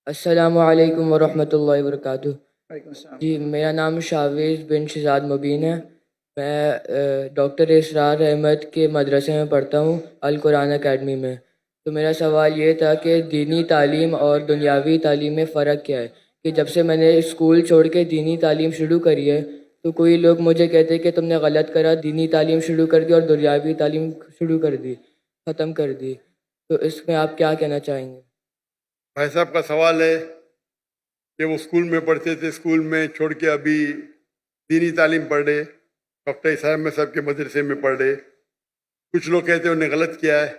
السلام علیکم ورحمۃ اللہ وبرکاتہ۔ وعلیکم السلام۔ جی میرا نام شاویز بن شہزاد مبین ہے۔ میں ڈاکٹر اسرار احمد کے مدرسے میں پڑھتا ہوں، القرآن اکیڈمی میں۔ تو میرا سوال یہ تھا کہ دینی تعلیم اور دنیاوی تعلیم میں فرق کیا ہے؟ کہ جب سے میں نے اسکول چھوڑ کے دینی تعلیم شروع کری ہے تو کوئی لوگ مجھے کہتے کہ تم نے غلط کرا، دینی تعلیم شروع کر دی اور دنیاوی تعلیم شروع کر دی، ختم کر دی۔ تو اس میں آپ کیا کہنا چاہیں گے؟ بھائی صاحب کا سوال ہے کہ وہ اسکول میں پڑھتے تھے، اسکول میں چھوڑ کے ابھی دینی تعلیم پڑھ رہے، ڈاکٹر صاحب میں صاحب کے مدرسے میں پڑھ رہے۔ کچھ لوگ کہتے ہیں انہوں نے غلط کیا ہے۔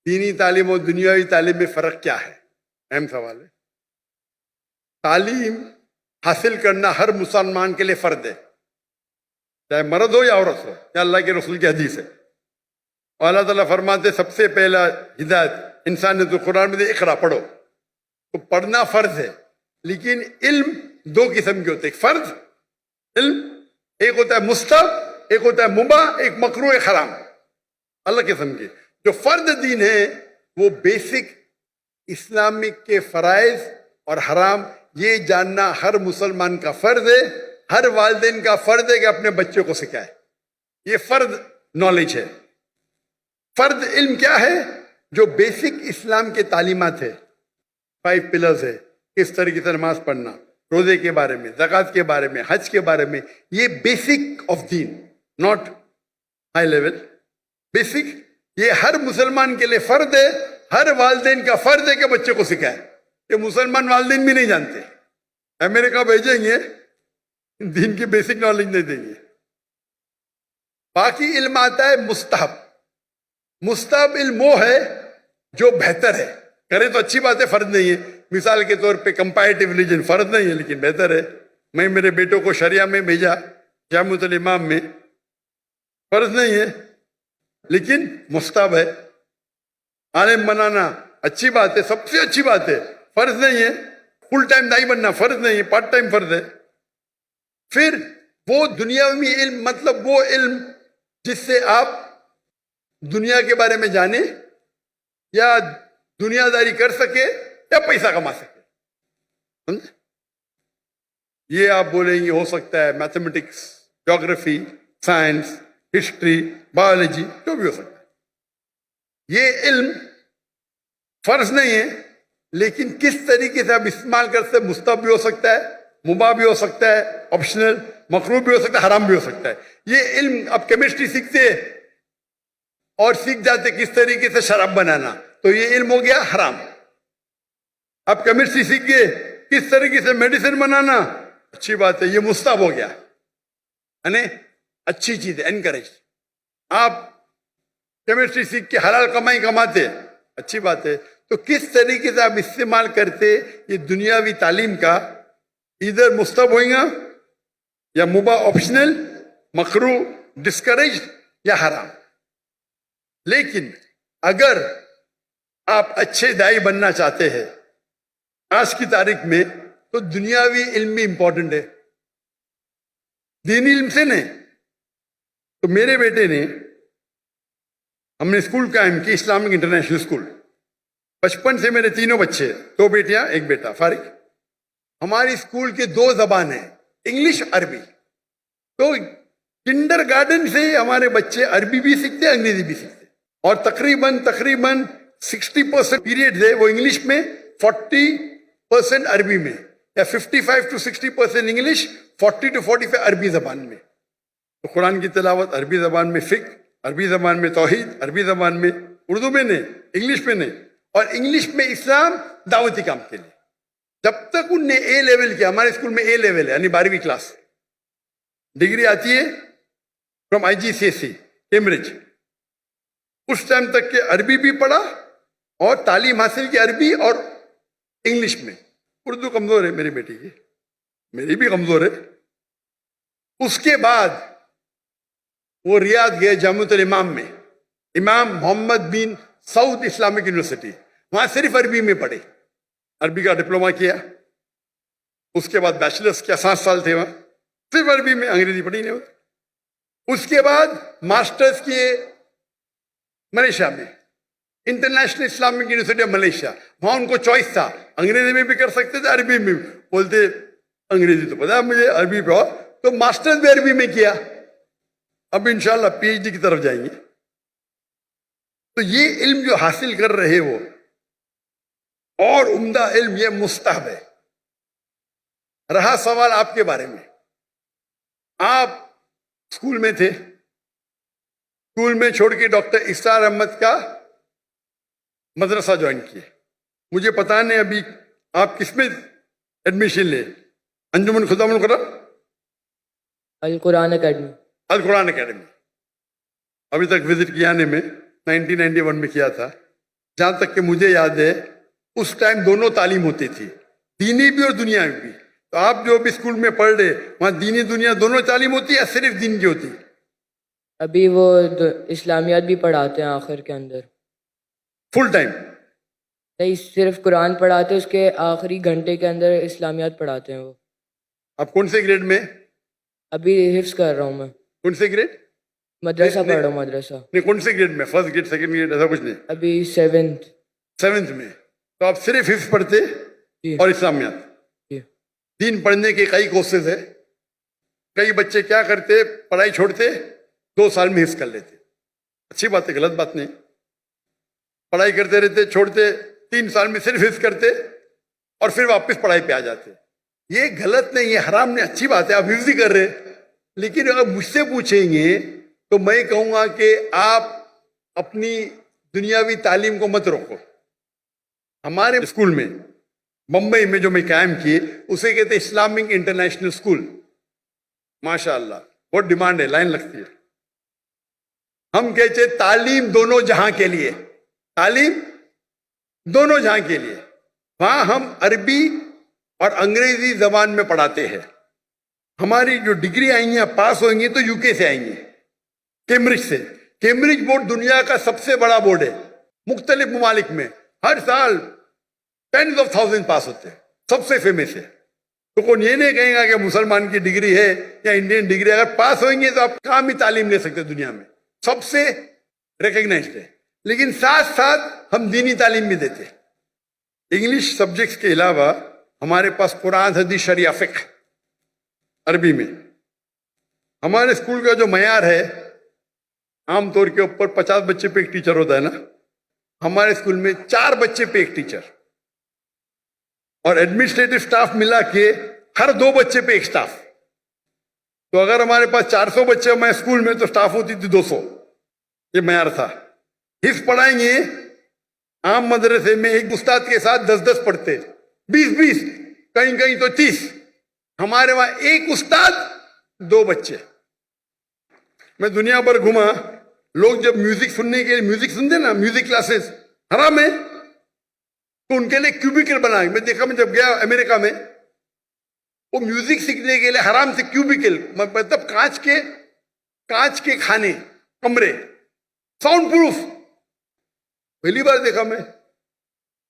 دینی تعلیم اور دنیاوی تعلیم میں فرق کیا ہے؟ اہم سوال ہے۔ تعلیم حاصل کرنا ہر مسلمان کے لیے فرض ہے، چاہے مرد ہو یا عورت ہو، یا اللہ کے رسول کی حدیث ہے۔ اور اللہ تعالیٰ فرماتے سب سے پہلا ہدایت انسان نے تو قرآن میں دے، اقرا پڑھو۔ تو پڑھنا فرض ہے، لیکن علم دو قسم کے ہوتے ہیں۔ ایک فرض علم، ایک ہوتا ہے مستحب، ایک ہوتا ہے مباح، ایک مکروہ، ایک حرام، الگ قسم کے۔ جو فرض دین ہے وہ بیسک اسلامک کے فرائض اور حرام یہ جاننا ہر مسلمان کا فرض ہے، ہر والدین کا فرض ہے کہ اپنے بچوں کو سکھائے۔ یہ فرض نالج ہے۔ فرض علم کیا ہے؟ جو بیسک اسلام کے تعلیمات ہے، 5 پلرز ہے، کس طریقے سے نماز پڑھنا، روزے کے بارے میں، زکوٰۃ کے بارے میں، حج کے بارے میں، یہ بیسک آف دین، ناٹ ہائی لیول، بیسک۔ یہ ہر مسلمان کے لیے فرض ہے، ہر والدین کا فرض ہے کہ بچے کو سکھائے۔ یہ مسلمان والدین بھی نہیں جانتے، امریکہ بھیجیں گے دین کی بیسک نالج نہیں دیں گے۔ باقی علم آتا ہے مستحب۔ مستحب علم وہ ہے جو بہتر ہے، کرے تو اچھی بات ہے، فرض نہیں ہے۔ مثال کے طور پہ کمپیریٹیو ریلیجن فرض نہیں ہے لیکن بہتر ہے۔ میں میرے بیٹوں کو شریعہ میں بھیجا، جامعۃ الامام میں، فرض نہیں ہے لیکن مستحب ہے۔ عالم بنانا اچھی بات ہے، سب سے اچھی بات ہے، فرض نہیں ہے۔ فل ٹائم دائی بننا فرض نہیں ہے، پارٹ ٹائم فرض ہے۔ پھر وہ دنیاوی علم، مطلب وہ علم جس سے آپ دنیا کے بارے میں جانے یا دنیا داری کر سکے یا پیسہ کما سکے، سمجھے؟ یہ آپ بولیں گے ہو سکتا ہے mathematics, geography, science, history, biology, جو بھی ہو سکتا ہے۔ یہ علم فرض نہیں ہے لیکن کس طریقے سے آپ استعمال کرتے، مستحب بھی ہو سکتا ہے، مباح بھی ہو سکتا ہے، آپشنل، مکروہ بھی ہو سکتا ہے، حرام بھی ہو سکتا ہے۔ یہ علم آپ کیمسٹری سیکھتے اور سیکھ جاتے کس طریقے سے شراب بنانا، تو یہ علم ہو گیا حرام۔ آپ کیمسٹری سیکھ گئے کس طریقے سے میڈیسن بنانا، اچھی بات ہے، یہ مستحب ہو گیا، یعنی اچھی چیز ہے، انکریج۔ آپ کیمسٹری سیکھ کے حلال کمائی کماتے، اچھی بات ہے۔ تو کس طریقے سے آپ استعمال کرتے یہ دنیاوی تعلیم کا، ادھر مستحب ہوئیں گا یا مباح، آپشنل، مکروہ، ڈسکریج یا حرام۔ لیکن اگر آپ اچھے دائی بننا چاہتے ہیں آج کی تاریخ میں تو دنیاوی علم بھی امپورٹنٹ ہے، دینی علم سے نہیں۔ تو میرے بیٹے نے، ہم نے اسکول قائم کی، اسلامک انٹرنیشنل اسکول۔ بچپن سے میرے تینوں بچے، 2 بیٹیاں 1 بیٹا، فارغ۔ ہماری اسکول کے 2 زبان ہیں، انگلش، عربی۔ تو کنڈر گارڈن سے ہمارے بچے عربی بھی سیکھتے، انگریزی بھی سیکھتے، اور تقریباً 60% پیریڈ ہے وہ انگلش میں، 40% عربی میں، یا 55 to 60% انگلش، 40 to 45 عربی زبان میں۔ تو قرآن کی تلاوت عربی زبان میں، فقہ عربی زبان میں، توحید عربی زبان میں، اردو میں نہیں، انگلش میں نہیں۔ اور انگلش میں اسلام دعوتی کام کے لیے۔ جب تک ان نے اے لیول کیا، ہمارے اسکول میں اے لیول ہے یعنی 12ویں کلاس، ڈگری آتی ہے فرام IGCSE کیمبرج، اس ٹائم تک کہ عربی بھی پڑھا اور تعلیم حاصل کی عربی اور انگلش میں۔ اردو کمزور ہے میری بیٹی کی، میری بھی کمزور ہے۔ اس کے بعد وہ ریاض گئے جامعۃ الامام میں، امام محمد بن سعود اسلامک یونیورسٹی، وہاں صرف عربی میں پڑھے، عربی کا ڈپلومہ کیا۔ اس کے بعد بیچلرس کیا، 7 سال تھے وہاں، صرف عربی میں، انگریزی پڑھی نہیں ہوتی۔ اس کے بعد ماسٹرز کیے ملیشیا میں، international Islamic university of Malaysia, وہاں ان کو چوائس تھا انگریزی میں بھی کر سکتے تھے, عربی میں بھی. بولتے انگریزی تو پتا مجھے, عربی پہ اور تو ماسٹرز بھی عربی میں کیا. اب انشاءاللہ پی ایچ ڈی کی طرف جائیں گے. تو یہ علم جو حاصل کر رہے ہو اور عمدہ علم, یہ مستحب ہے. رہا سوال آپ کے بارے میں, آپ اسکول میں تھے, اسکول میں چھوڑ کے ڈاکٹر اسرار احمد کا مدرسہ جوائن کیے. مجھے پتا نہیں ابھی آپ کس میں ایڈمیشن لے, انجمن خدام القرآن, القرآن اکیڈمی. القرآن اکیڈمی. ابھی تک وزٹ کیا نے میں 1991 میں کیا تھا. جہاں تک کہ مجھے یاد ہے اس ٹائم دونوں تعلیم ہوتی تھی, دینی بھی اور دنیاوی بھی. تو آپ جو بھی اسکول میں پڑھ رہے وہاں دینی دنیا دونوں تعلیم ہوتی ہے یا صرف دین کی ہوتی؟ ابھی وہ اسلامیات بھی پڑھاتے ہیں آخر کے اندر. Full time? نہیں, صرف قرآن پڑھاتے ہیں, اس کے آخری گھنٹے کے اندر اسلامیات پڑھاتے ہیں وہ. آپ کون سے گریڈ میں؟ ابھی حفظ کر رہا ہوں میں. کون سے گریڈ؟ مدرسہ پڑھ رہا ہوں, مدرسہ. نہیں, کون سے گریڈ میں؟ فرسٹ گریڈ, سیکنڈ گریڈ, ایسا کچھ نہیں؟ ابھی 7th. 7th میں. تو آپ صرف حفظ پڑھتے جی. اور اسلامیات؟ جی. دین پڑھنے کے کئی کورسز ہیں. کئی بچے کیا کرتے, پڑھائی چھوڑتے 2 سال میں حفظ کر لیتے. اچھی بات ہے, غلط بات نہیں. پڑھائی کرتے رہتے, چھوڑتے 3 سال میں صرف حفظ کرتے اور پھر واپس پڑھائی پہ آ جاتے. یہ غلط نہیں, یہ حرام نہیں, اچھی بات ہے, آپ حفظ ہی کر رہے. لیکن اگر مجھ سے پوچھیں گے تو میں کہوں گا کہ آپ اپنی دنیاوی تعلیم کو مت روکو. ہمارے اسکول میں بمبئی میں جو میں قائم کیے اسے کہتے اسلامک انٹرنیشنل اسکول. ماشاء اللہ بہت ڈیمانڈ ہے, لائن لگتی ہے. ہم کہتے تعلیم دونوں جہاں کے لیے, تعلیم دونوں جہاں کے لیے. وہاں ہم عربی اور انگریزی زبان میں پڑھاتے ہیں. ہماری جو ڈگری آئیں گی, پاس ہوئیں گی تو یو کے سے آئیں گی, کیمبرج سے. کیمبرج بورڈ دنیا کا سب سے بڑا بورڈ ہے. مختلف ممالک میں ہر سال 10,000 پاس ہوتے ہیں, سب سے فیمس ہے. تو کون یہ نہیں کہیں گا کہ مسلمان کی ڈگری ہے یا انڈین ڈگری, اگر پاس ہوئیں گے تو آپ کام ہی تعلیم لے سکتے دنیا میں, سب سے ریکگنائزڈ ہے. لیکن ساتھ ساتھ ہم دینی تعلیم بھی دیتے. انگلش سبجیکٹس کے علاوہ ہمارے پاس قرآن, حدیث, شریعہ, فقہ عربی میں. ہمارے اسکول کا جو معیار ہے عام طور کے اوپر 50 بچے پہ ایک ٹیچر ہوتا ہے نا, ہمارے اسکول میں 4 بچے پہ ایک ٹیچر, اور ایڈمنسٹریٹو سٹاف ملا کے ہر 2 بچے پہ ایک سٹاف. تو اگر ہمارے پاس 400 بچے ہمارے اسکول میں تو سٹاف ہوتی تھی 200. یہ معیار تھا. حفظ پڑھائیں گے عام مدرسے میں ایک استاد کے ساتھ 10 پڑھتے, 20 کہیں کہیں تو 30. ہمارے وہاں ایک استاد 2 بچے. میں دنیا بھر گھما, لوگ جب میوزک سننے کے لیے میوزک سنتے نا, میوزک کلاسز حرام ہے, تو ان کے لیے کیوبیکل بنا. میں دیکھا, میں جب گیا امریکہ میں, وہ میوزک سیکھنے کے لیے حرام سے کیوبیکل, مطلب کانچ کے کھانے, کمرے, ساؤنڈ پروف. پہلی بار دیکھا میں.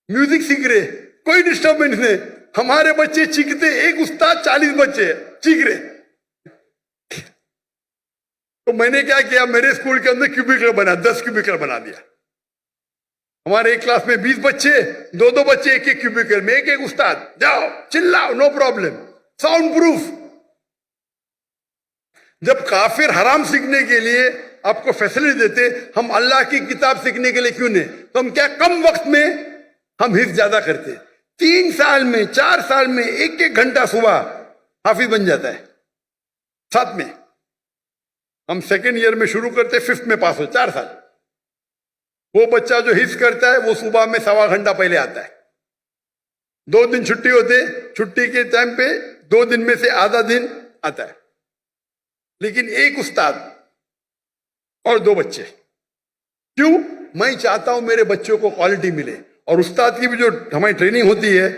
میوزک سیکھ رہے, کوئی ڈسٹربنس نہیں. ہمارے بچے چیختے, ایک استاد 40 بچے چیخ رہے. تو میں نے کیا کیا, میرے اسکول کے اندر کیوبیکل بنا, 10 کیوبیکل بنا دیا. ہمارے ایک کلاس میں 20 بچے, 2 بچے ایک کیوبیکل میں, ایک استاد, جاؤ چلاؤ, نو پرابلم, ساؤنڈ پروف. جب کافر حرام سیکھنے کے لیے آپ کو فیسلٹی دیتے, ہم اللہ کی کتاب سیکھنے کے لیے کیوں نہیں؟ تو ہم کیا کم وقت میں ہم حفظ زیادہ کرتے. 3 سال میں 4 سال میں 1 گھنٹہ صبح حافظ بن جاتا ہے. 7 میں ہم سیکنڈ ایئر میں شروع کرتے, 5th میں پاس ہو, 4 سال. وہ بچہ جو حفظ کرتا ہے وہ صبح میں 1.25 گھنٹہ پہلے آتا ہے. 2 دن چھٹی ہوتے, چھٹی کے ٹائم پہ 2 دن میں سے آدھا دن آتا ہے. لیکن ایک استاد اور 2 بچے. کیوں؟ میں چاہتا ہوں میرے بچوں کو کوالٹی ملے. اور استاد کی بھی جو ہماری ٹریننگ ہوتی ہے,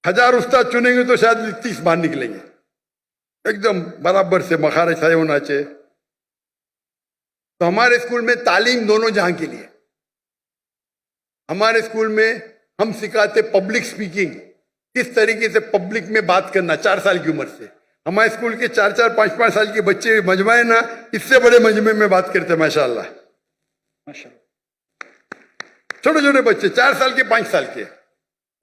1000 استاد چنیں گے تو شاید 30 باہر نکلیں گے, ایک دم برابر سے مخارج صحیح ہونا چاہیے. تو ہمارے اسکول میں تعلیم دونوں جہاں کے لیے. ہمارے اسکول میں ہم سکھاتے پبلک سپیکنگ, کس طریقے سے پبلک میں بات کرنا 4 سال کی عمر سے. ہمارے اسکول کے 4 5 سال کے بچے مجمع ہے نا, اس سے بڑے مجمع میں بات کرتے, ماشاء اللہ. چھوٹے چھوٹے بچے 4 سال کے 5 سال کے.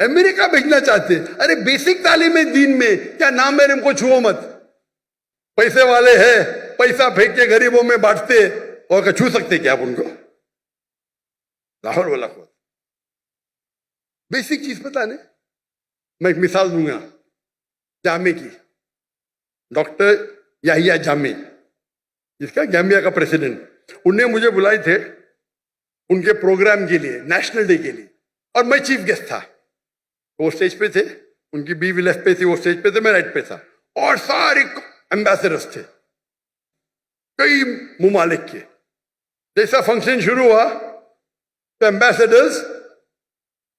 امریکہ بھیجنا چاہتے ہیں. ارے بیسک تعلیم ہے دین میں, کیا نام ہے ان کو چھو مت. پیسے والے ہیں, پیسہ پھینک کے غریبوں میں بانٹتے, اور کہ چھو سکتے کیا آپ ان کو؟ لاہور والا کو بیسک چیز پتا نہیں. میں ایک مثال دوں گا جامع کی. ڈاکٹر یحییٰ جامع, جس کا گیمبیا کا پریسیڈنٹ, انہیں مجھے بلائے تھے ان کے پروگرام کے لیے, نیشنل ڈے کے لیے, اور میں چیف گیسٹ تھا. وہ اسٹیج پہ تھے, ان کی بیوی لیفٹ پہ تھی, وہ اسٹیج پہ تھے, میں رائٹ پہ تھا, اور سارے ایمبیسڈرز تھے کئی ممالک کے. جیسا فنکشن شروع ہوا تو ایمبیسڈرز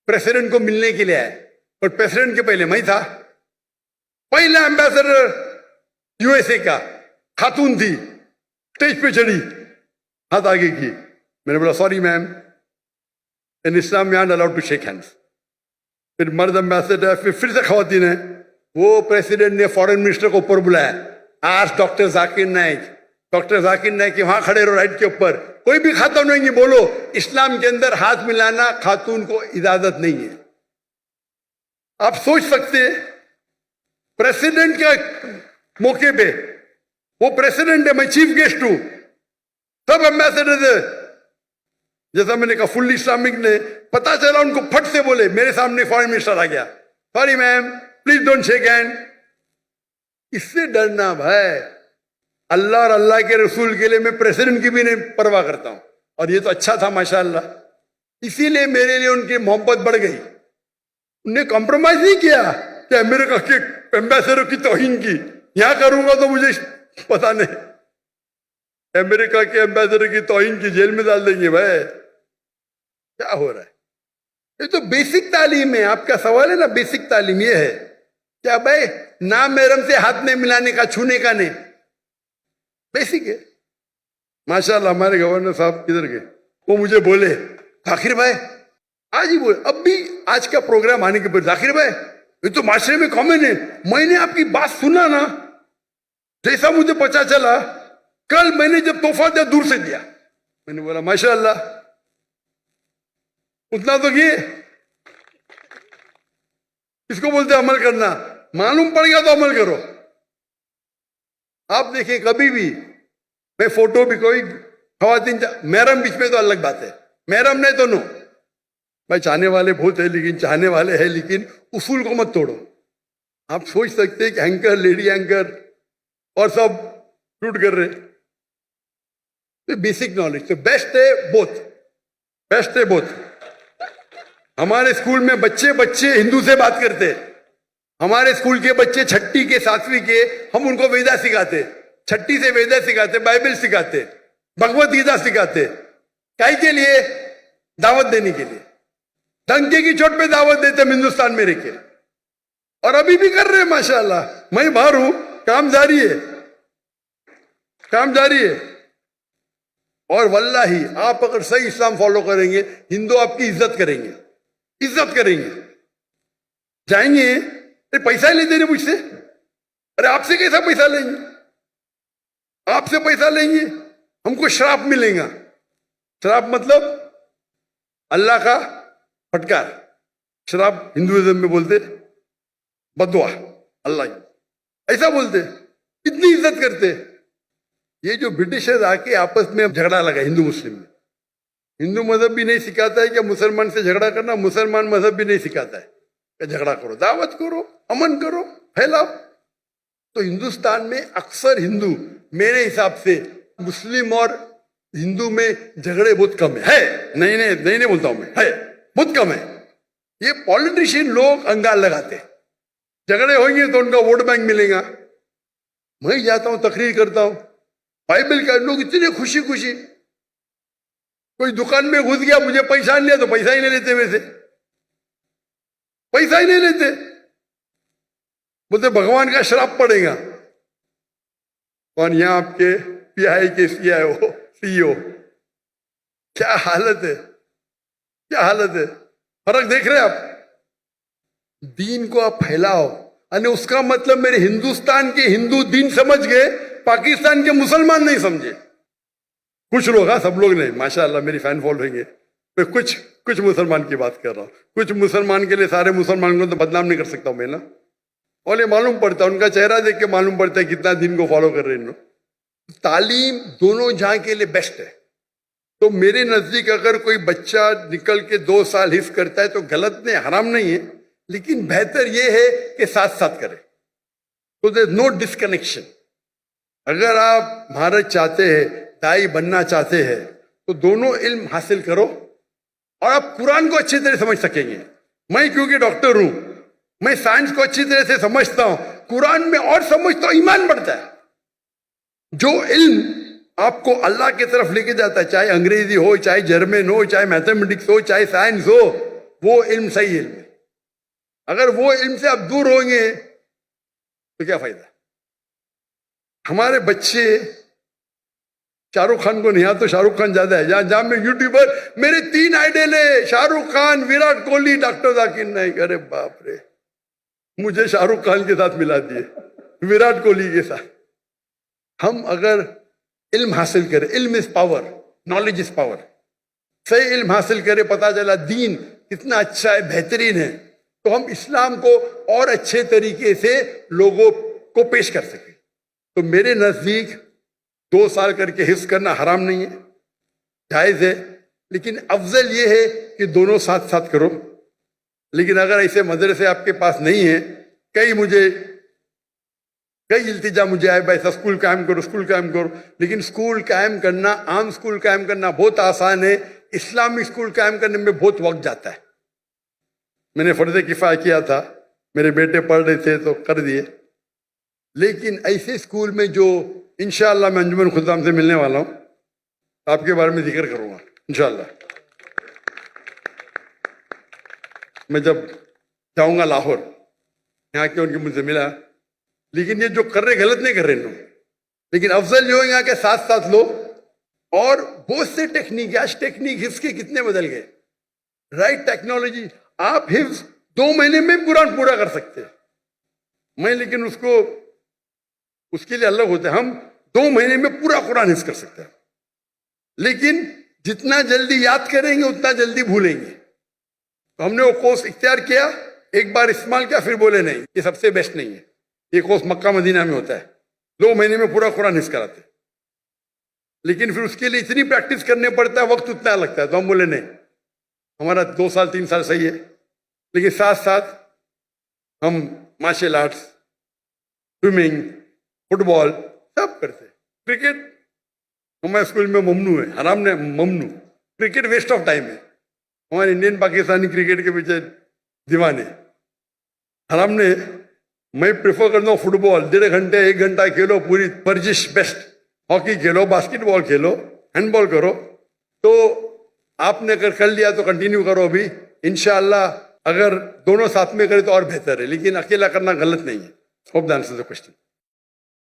پریسیڈنٹ کو ملنے کے لیے آئے, اور پریسیڈنٹ کے پہلے میں تھا. پہلا ایمبیسڈر یو ایس اے کا خاتون تھی, اسٹیج پہ چڑھی, ہاتھ آگے کی. میں نے بولا sorry ma'am, in Islam we aren't allowed to shake hands. پھر مرد ایمبیسڈر, پھر سے خواتین ہیں. وہ پریسیڈنٹ نے فارن منسٹر کو اوپر بلایا, آج ڈاکٹر ذاکر نائک, ڈاکٹر ذاکر نائک کہ وہاں کھڑے رہو رائٹ کے اوپر, کوئی بھی خاتون نہیں ہے, بولو اسلام کے اندر ہاتھ ملانا خاتون کو اجازت نہیں ہے. آپ سوچ سکتے پریسیڈنٹ کے موقع پہ, وہ پریسیڈنٹ ہے, میں چیف گیسٹ ہوں, سب ایمبیسڈر ہے. جیسا میں نے کہا فل اسلامک نے, پتا چلا ان کو پھٹ سے بولے, میرے سامنے فارن منسٹر آ گیا, sorry ma'am please don't shake hand. اس سے ڈرنا بھائی, اللہ اور اللہ کے رسول کے لیے میں پریسیڈنٹ کی بھی نہیں پرواہ کرتا ہوں. اور یہ تو اچھا تھا ماشاءاللہ, اسی لیے میرے لیے ان کی محبت بڑھ گئی. انہوں نے کمپرومائز نہیں کیا کہ امریکہ کے ایمبیسڈر کی توہین کی. یہاں کروں گا تو مجھے پتا نہیں, امریکہ کے ایمبیسڈر کی توہین کی جیل میں ڈال دیں گے. بھائی کیا ہو رہا ہے؟ یہ تو بیسک تعلیم ہے. آپ کا سوال ہے نا, بیسک تعلیم یہ ہے کیا بھائی نام محرم سے ہاتھ نہیں ملانے کا, چھونے کا نہیں, بیسک ہے. ماشاءاللہ ہمارے گورنر صاحب کدھر گئے, وہ مجھے بولے ذاکر بھائی, آج ہی بولے, اب بھی آج کا پروگرام آنے کے بعد, ذاکر بھائی یہ تو معاشرے میں کامن ہے, میں نے آپ کی بات سنا نا, جیسا مجھے پتا چلا کل میں نے جب تحفہ دیا دور سے دیا. میں نے بولا ماشاءاللہ, اتنا تو یہ اس کو بولتے عمل کرنا. معلوم پڑ گیا تو عمل کرو. آپ دیکھیں کبھی بھی, میں فوٹو بھی کوئی خواتین محرم بیچ میں تو الگ بات ہے, محرم نہیں تو نو. بھائی چاہنے والے بہت ہیں, لیکن چاہنے والے ہیں, لیکن اصول کو مت توڑو. آپ سوچ سکتے کہ اینکر, لیڈی اینکر اور سب شوٹ کر رہے. بیسک نالج تو بیسٹ ہے, بوتھ بیسٹ ہے, بوتھ. ہمارے اسکول میں بچے ہندو سے بات کرتے. ہمارے اسکول کے بچے چھٹی کے, ساتویں کے, ہم ان کو ویدا سکھاتے, چھٹی سے ویدا سکھاتے, بائبل سکھاتے, بھگوت گیتا سکھاتے. کائی کے لیے؟ دعوت دینے کے لیے. ڈنکے کی چوٹ پہ دعوت دیتے ہم ہندوستان میں رہ کے, اور ابھی بھی کر رہے ہیں ماشاءاللہ. میں باہر ہوں, کام جاری ہے, کام جاری ہے. اور واللہ آپ اگر صحیح اسلام فالو کریں گے, ہندو آپ کی عزت کریں گے, عزت کریں گے. جائیں گے, پیسہ ہی لیتے مجھ سے, ارے آپ سے کیسا پیسہ لیں گے؟ آپ سے پیسہ لیں گے, ہم کو شراپ ملے گا. شراپ مطلب اللہ کا پھٹکار. شراپ ہندوازم میں بولتے بدوا, اللہ ایسا بولتے. اتنی عزت کرتے. یہ جو برٹشرز آ کے آپس میں جھگڑا لگا ہندو مسلم میں, ہندو مذہب بھی نہیں سکھاتا ہے کہ مسلمان سے جھگڑا کرنا, مسلمان مذہب بھی نہیں سکھاتا ہے کہ جھگڑا کرو. دعوت کرو, امن کرو, پھیلاؤ. تو ہندوستان میں اکثر ہندو, میرے حساب سے مسلم اور ہندو میں جھگڑے بہت کم ہے. نہیں بولتا ہوں میں, ہے بہت کم ہے. یہ پولیٹیشین لوگ انگال لگاتے, جھگڑے ہوئیں گے تو ان کا ووٹ بینک ملے گا. میں جاتا ہوں, تقریر کرتا ہوں, بائبل کا, لوگ اتنے خوشی خوشی. کوئی دکان میں گھس گیا, مجھے پیسہ نہیں لیا تو پیسہ ہی نہیں لیتے, ویسے پیسہ ہی نہیں لیتے. بولتے بھگوان کا شراپ پڑے گا. کون یہاں آپ کے پی آئی کے سی او, کیا حالت ہے, کیا حالت ہے. فرق دیکھ رہے آپ. دین کو آپ پھیلاؤ, یعنی اس کا مطلب میرے ہندوستان کے ہندو دین سمجھ گئے, پاکستان کے مسلمان نہیں سمجھے. کچھ لوگ, ہاں سب لوگ نہیں, ماشاءاللہ میری فین فالوئنگ ہے, میں کچھ مسلمان کی بات کر رہا ہوں. کچھ مسلمان کے لیے سارے مسلمان کو تو بدنام نہیں کر سکتا ہوں میں نا. اور یہ معلوم پڑتا ہے, ان کا چہرہ دیکھ کے معلوم پڑتا ہے کتنا دین کو فالو کر رہے ہیں. تعلیم دونوں جہاں کے لیے بیسٹ ہے. تو میرے نزدیک اگر کوئی بچہ نکل کے 2 سال حفظ کرتا ہے تو غلط نہیں, حرام نہیں ہے, لیکن بہتر یہ ہے کہ ساتھ ساتھ کرے. تو دیر نو ڈسکنیکشن. اگر آپ مہارت چاہتے ہیں, دائی بننا چاہتے ہیں, تو دونوں علم حاصل کرو اور آپ قرآن کو اچھی طرح سمجھ سکیں گے. میں کیونکہ ڈاکٹر ہوں, میں سائنس کو اچھی طرح سے سمجھتا ہوں, قرآن میں اور سمجھتا ہوں, ایمان بڑھتا ہے. جو علم آپ کو اللہ کی طرف لے کے جاتا ہے, چاہے انگریزی ہو, چاہے جرمن ہو, چاہے میتھمیٹکس ہو, چاہے سائنس ہو, وہ علم صحیح علم ہے. اگر وہ علم سے آپ دور ہوں گے تو کیا فائدہ. ہمارے بچے شاہ رخ خان کو نہیں آتا تو شاہ رخ خان زیادہ ہے. جہاں میں یوٹیوبر, میرے 3 آئیڈل ہے, شاہ رخ خان, وراٹ کوہلی, ڈاکٹر ذاکر نائک. ارے باپ رے, مجھے شاہ رخ خان کے ساتھ ملا دیے, وراٹ کوہلی کے ساتھ. ہم اگر علم حاصل کرے, علم is power, knowledge is power, صحیح علم حاصل کرے, پتا چلا دین کتنا اچھا ہے, بہترین ہے, تو ہم اسلام کو اور اچھے طریقے سے لوگوں کو پیش کر سکیں. تو میرے نزدیک 2 سال کر کے حفظ کرنا حرام نہیں ہے, جائز ہے, لیکن افضل یہ ہے کہ دونوں ساتھ ساتھ کرو. لیکن اگر ایسے مدرسے آپ کے پاس نہیں ہیں, کئی التجا مجھے آئے, بھائی اسکول قائم کرو, اسکول قائم کرو. لیکن اسکول قائم کرنا, عام اسکول قائم کرنا بہت آسان ہے, اسلامک اسکول قائم کرنے میں بہت وقت جاتا ہے. میں نے فرض کفایہ کیا تھا, میرے بیٹے پڑھ رہے تھے تو کر دیے. لیکن ایسے اسکول میں جو انشاءاللہ میں انجمن خدام سے ملنے والا ہوں, آپ کے بارے میں ذکر کروں گا انشاءاللہ. میں جب جاؤں گا لاہور, یہاں کے ان کی مجھ سے ملا, لیکن یہ جو کر رہے غلط نہیں کر رہے لوگ, لیکن افضل یہ ہوگا کہ ساتھ ساتھ لو. اور بہت سے ٹیکنیک, آج ٹیکنیک حفظ کے کتنے بدل گئے. رائٹ ٹیکنالوجی, آپ حفظ 2 مہینے میں قرآن پورا کر سکتے ہیں. میں لیکن اس کے لیے الگ ہوتا ہے. ہم 2 مہینے میں پورا قرآن حفظ کر سکتے ہیں, لیکن جتنا جلدی یاد کریں گے اتنا جلدی بھولیں گے. تو ہم نے وہ کورس اختیار کیا, ایک بار استعمال کیا, پھر بولے نہیں یہ سب سے بیسٹ نہیں ہے. یہ کورس مکہ مدینہ میں ہوتا ہے, 2 مہینے میں پورا قرآن حفظ کراتے, لیکن پھر اس کے لیے اتنی پریکٹس کرنے پڑتا ہے, وقت اتنا لگتا ہے. تو ہم بولے نہیں, ہمارا 2 سال 3 سال صحیح ہے, لیکن ساتھ ساتھ ہم مارشل آرٹس, سوئمنگ, فٹ بال سب کرتے. کرکٹ ہمارے اسکول میں ممنوع ہے, حرام نے ممنوع. کرکٹ ویسٹ آف ٹائم ہے. ہمارے انڈین پاکستانی کرکٹ کے پیچھے دیوانے, حرام نے. میں پریفر کرتا ہوں فٹ بال, 1.5 گھنٹے 1 گھنٹہ کھیلو, پوری ورزش بیسٹ. ہاکی کھیلو, باسکٹ بال کھیلو, ہینڈ بال کرو. تو آپ نے اگر کر لیا تو کنٹینیو کرو ابھی انشاءاللہ. اگر دونوں ساتھ میں کرے تو اور بہتر ہے, لیکن اکیلا کرنا غلط نہیں ہے. Hope the answers the question.